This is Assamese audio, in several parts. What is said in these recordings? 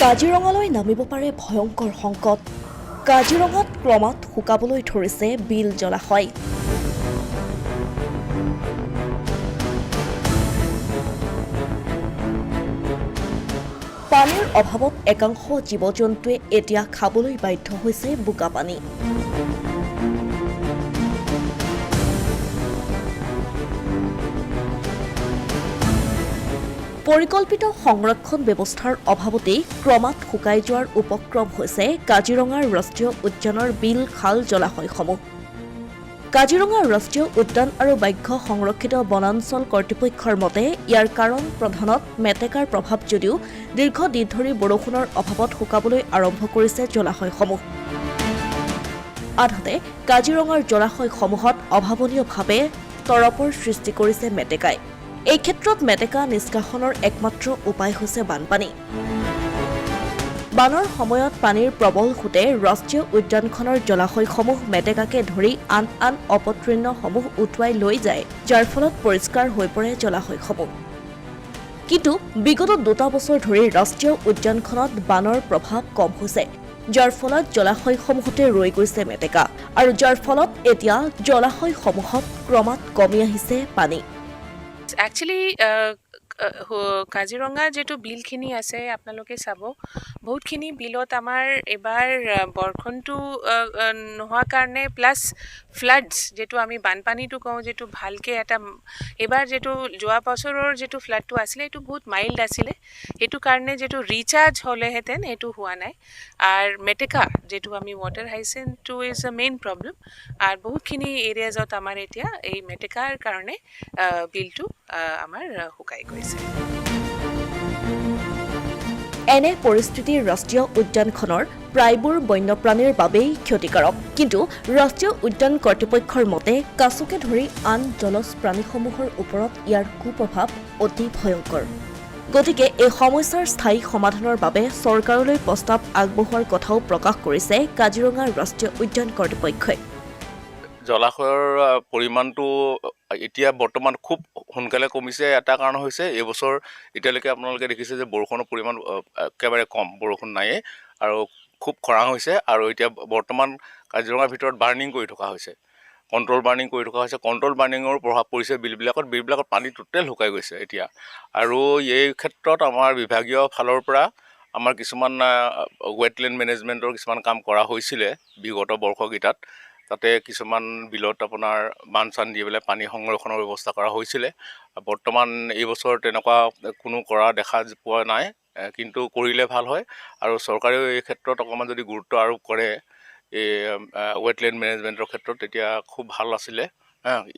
কাজিৰঙালৈ নামিব পাৰে ভয়ংকৰ সংকট। কাজিৰঙাত ক্ৰমাৎ শুকাবলৈ ধৰিছে বিল জলাশয়। পানীৰ অভাৱত একাংশ জীৱ-জন্তুৱে এতিয়া খাবলৈ বাধ্য হৈছে বোকা পানী। পৰিকল্পিত সংৰক্ষণ ব্যৱস্থাৰ অভাৱতেই ক্ৰমাৎ শুকাই যোৱাৰ উপক্ৰম হৈছে কাজিৰঙাৰ ৰাষ্ট্ৰীয় উদ্যানৰ বিল, খাল, জলাশয়সমূহ। কাজিৰঙা ৰাষ্ট্ৰীয় উদ্যান আৰু ব্যাঘ্ৰ সংৰক্ষিত বনাঞ্চল কৰ্তৃপক্ষৰ মতে ইয়াৰ কাৰণ প্ৰধানত মেটেকাৰ প্ৰভাৱ যদিও দীৰ্ঘদিন ধৰি বৰষুণৰ অভাৱত শুকাবলৈ আৰম্ভ কৰিছে জলাশয়সমূহ। আনহাতে কাজিৰঙাৰ জলাশয়সমূহত অভাৱনীয়ভাৱে তৰপৰ সৃষ্টি কৰিছে মেটেকাই। এই ক্ষেত্ৰত মেটেকা নিষ্কাশনৰ একমাত্ৰ উপায় হৈছে বানপানী। বানৰ সময়ত পানীৰ প্ৰবল সোঁতে ৰাষ্ট্ৰীয় উদ্যানখনৰ জলাশয়সমূহ মেটেকাকে ধৰি আন আন অপতৃণসমূহ উটুৱাই লৈ যায়, যাৰ ফলত পৰিষ্কাৰ হৈ পৰে জলাশয়সমূহ। কিন্তু বিগত 2 বছৰ ধৰি ৰাষ্ট্ৰীয় উদ্যানখনত বানৰ প্ৰভাৱ কম হৈছে, যাৰ ফলত জলাশয়সমূহতে ৰৈ গৈছে মেটেকা, আৰু যাৰ ফলত এতিয়া জলাশয়সমূহত ক্ৰমাৎ কমি আহিছে পানী। একচুৱেলি কাজিৰঙাৰ যিটো বিলখিনি আছে আপোনালোকে চাব, বহুতখিনি বিলত আমাৰ এইবাৰ বৰষুণটো নোহোৱাৰ কাৰণে প্লাছ ফ্লাডছ যিটো আমি বানপানীটো কওঁ, যিটো ভালকৈ এটা এইবাৰ যিটো যোৱা বছৰৰ যিটো ফ্লাডটো আছিলে এইটো বহুত মাইল্ড আছিলে, সেইটো কাৰণে যিটো ৰিচাৰ্জ হ'লেহেঁতেন সেইটো হোৱা নাই। আৰু মেটেকা যিটো আমি ৱাটাৰ হাইচিন্থটো ইজ আ মেইন প্ৰব্লেম, আৰু বহুতখিনি এৰিয়াজত আমাৰ এতিয়া এই মেটেকাৰ কাৰণে বিলটো আমাৰ শুকাই গৈছে। এনে পৰিস্থিতি ৰাষ্ট্ৰীয় উদ্যানখনৰ প্ৰায়বোৰ বন্যপ্ৰাণীৰ বাবেই ক্ষতিকাৰক। কিন্তু ৰাষ্ট্ৰীয় উদ্যান কৰ্তৃপক্ষৰ মতে কাছকে ধৰি আন জলজ প্ৰাণীসমূহৰ ওপৰত ইয়াৰ কুপ্ৰভাৱ অতি ভয়ংকৰ। গতিকে এই সমস্যাৰ স্থায়ী সমাধানৰ বাবে চৰকাৰলৈ প্ৰস্তাৱ আগবঢ়োৱাৰ কথাও প্ৰকাশ কৰিছে কাজিৰঙা ৰাষ্ট্ৰীয় উদ্যান কৰ্তৃপক্ষই। জলাশয়ৰ পৰিমাণটো এতিয়া বৰ্তমান খুব সোনকালে কমিছে। এটা কাৰণ হৈছে এইবছৰ এতিয়ালৈকে আপোনালোকে দেখিছে যে বৰষুণৰ পৰিমাণ একেবাৰে কম, বৰষুণ নায়েই আৰু খুব খৰাং হৈছে। আৰু এতিয়া বৰ্তমান কাজিৰঙাৰ ভিতৰত বাৰ্ণিং কৰি থকা হৈছে, কণ্ট্ৰল বাৰ্ণিং কৰি থকা হৈছে। কণ্ট্ৰল বাৰ্ণিঙৰ প্ৰভাৱ পৰিছে বিলবিলাকত পানী টোটেল শুকাই গৈছে এতিয়া। আৰু এই ক্ষেত্ৰত আমাৰ বিভাগীয় ফালৰ পৰা আমাৰ কিছুমান ৱেটলেণ্ড মেনেজমেণ্টৰ কিছুমান কাম কৰা হৈছিলে বিগত বৰ্ষকেইটাত। তাতে কিছুমান বিলত আপোনাৰ বান্ধ চান্ধ দি পেলাই পানী সংৰক্ষণৰ ব্যৱস্থা কৰা হৈছিলে। বৰ্তমান এইবছৰ তেনেকুৱা কোনো কৰা দেখা পোৱা নাই, কিন্তু কৰিলে ভাল হয়। আৰু চৰকাৰেও এই ক্ষেত্ৰত অকণমান যদি গুৰুত্ব আৰোপ কৰে এই ৱেটলেণ্ড মেনেজমেণ্টৰ ক্ষেত্ৰত, তেতিয়া খুব ভাল আছিলে।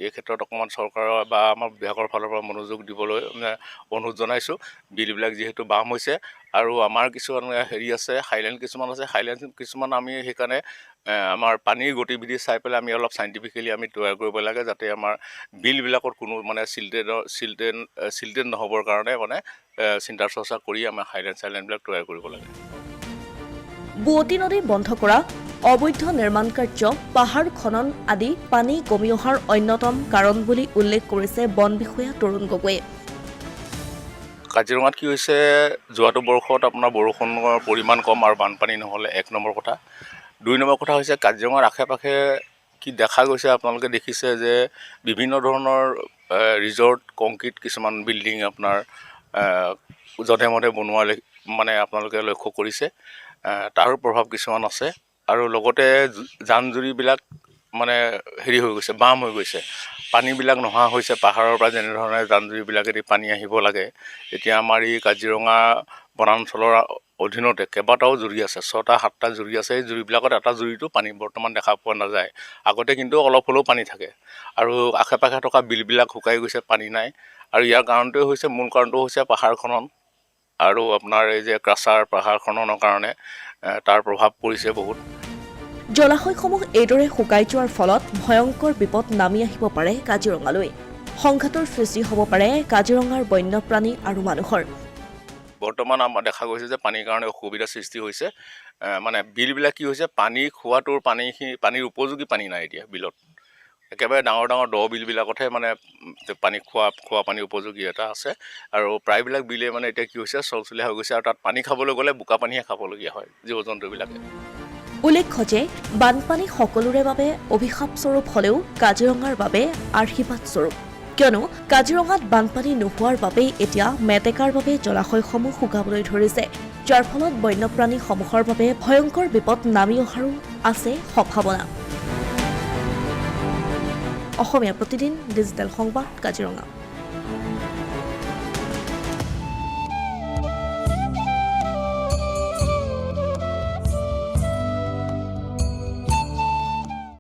এই ক্ষেত্ৰত অকণমান চৰকাৰৰ বা আমাৰ বিভাগৰ ফালৰ পৰা মনোযোগ দিবলৈ অনুৰোধ জনাইছোঁ। বিলবিলাক যিহেতু বাম হৈছে আৰু আমাৰ কিছুমান আছে, হাইলেণ্ড কিছুমান আছে, হাইলেণ্ড কিছুমান আমি সেইকাৰণে আমাৰ পানীৰ গতিবিধি চাই পেলাই আমি অলপ চাইণ্টিফিকেলি আমি তৈয়াৰ কৰিব লাগে, যাতে আমাৰ বিলবিলাকত কোনো চিল্টেড নহ'বৰ কাৰণে চিন্তা চৰ্চা কৰি আমাৰ হাইলেণ্ডবিলাক তৈয়াৰ কৰিব লাগে। বোৱতী নদী বন্ধ কৰা, অবৈধ নিৰ্মাণ কাৰ্য, পাহাৰ খনন আদি পানী কমি অহাৰ অন্যতম কাৰণ বুলি উল্লেখ কৰিছে বন বিষয়া তৰুণ গগৈয়ে। কাজিৰঙাত কি হৈছে, যোৱাটো বৰ্ষত আপোনাৰ বৰষুণৰ পৰিমাণ কম আৰু বানপানী নহ'লে 1 নম্বৰ কথা। 2 নম্বৰ কথা হৈছে কাজিৰঙাৰ আশে পাশে কি দেখা গৈছে, আপোনালোকে দেখিছে যে বিভিন্ন ধৰণৰ ৰিজৰ্ট, কংক্ৰিট কিছুমান বিল্ডিং আপোনাৰ যধে মধে বনোৱা আপোনালোকে লক্ষ্য কৰিছে। তাৰো প্ৰভাৱ কিছুমান আছে। আৰু লগতে জান জুৰিবিলাক হেৰি হৈ গৈছে, বাম হৈ গৈছে, পানীবিলাক নোহোৱা হৈছে। পাহাৰৰ পৰা যেনেধৰণে জান জুৰিবিলাকেদি পানী আহিব লাগে, এতিয়া আমাৰ এই কাজিৰঙা বনাঞ্চলৰ অধীনতে কেইবাটাও জুৰি আছে, 6টা-7টা জুৰি আছে। এই জুৰিবিলাকত এটা জুৰিটো পানী বৰ্তমান দেখা পোৱা নাযায়। আগতে কিন্তু অলপ হ'লেও পানী থাকে। আৰু আশে পাশে থকা বিলবিলাক শুকাই গৈছে, পানী নাই। আৰু ইয়াৰ কাৰণটোৱে হৈছে, মূল কাৰণটো হৈছে পাহাৰ খনন আৰু আপোনাৰ এই যে ক্ৰাছাৰ পাহাৰ খননৰ কাৰণে তাৰ প্ৰভাৱ পৰিছে বহুত। জলাশয়সমূহ এইদৰে শুকাই যোৱাৰ ফলত ভয়ংকৰ বিপদ নামি আহিব পাৰে কাজিৰঙালৈ। সংঘাতৰ সৃষ্টি হ'ব পাৰে কাজিৰঙাৰ বন্যপ্ৰাণী আৰু মানুহৰ। বৰ্তমান আমাৰ দেখা গৈছে যে পানীৰ কাৰণে অসুবিধাৰ সৃষ্টি হৈছে। বিলবিলাক কি হৈছে, পানী খোৱাটোৰ পানীৰ উপযোগী পানী নাই এতিয়া বিলত। একেবাৰে ডাঙৰ ডাঙৰ বিলবিলাকতহে মানে পানী খোৱা পানী উপযোগী এটা আছে আৰু প্ৰায়বিলাক বিলে মানে এতিয়া কি হৈছে চলচলীয়া হৈ গৈছে আৰু তাত পানী খাবলৈ গ'লে বোকা পানীহে খাবলগীয়া হয় জীৱ জন্তুবিলাকে। উল্লেখ্য যে বানপানী সকলোৰে বাবে অভিশাপ স্বৰূপ হ'লেও কাজিৰঙাৰ বাবে আশীৰ্বাদ স্বৰূপ, কিয়নো কাজিৰঙাত বানপানী নোহোৱাৰ বাবেই এতিয়া মেটেকাৰ বাবে জলাশয়সমূহ শুকাবলৈ ধৰিছে, যাৰ ফলত বন্যপ্ৰাণীসমূহৰ বাবে ভয়ংকৰ বিপদ নামি অহাৰো আছে সম্ভাৱনা। অসমীয়া প্ৰতিদিন ডিজিটেল সংবাদ, কাজিৰঙা।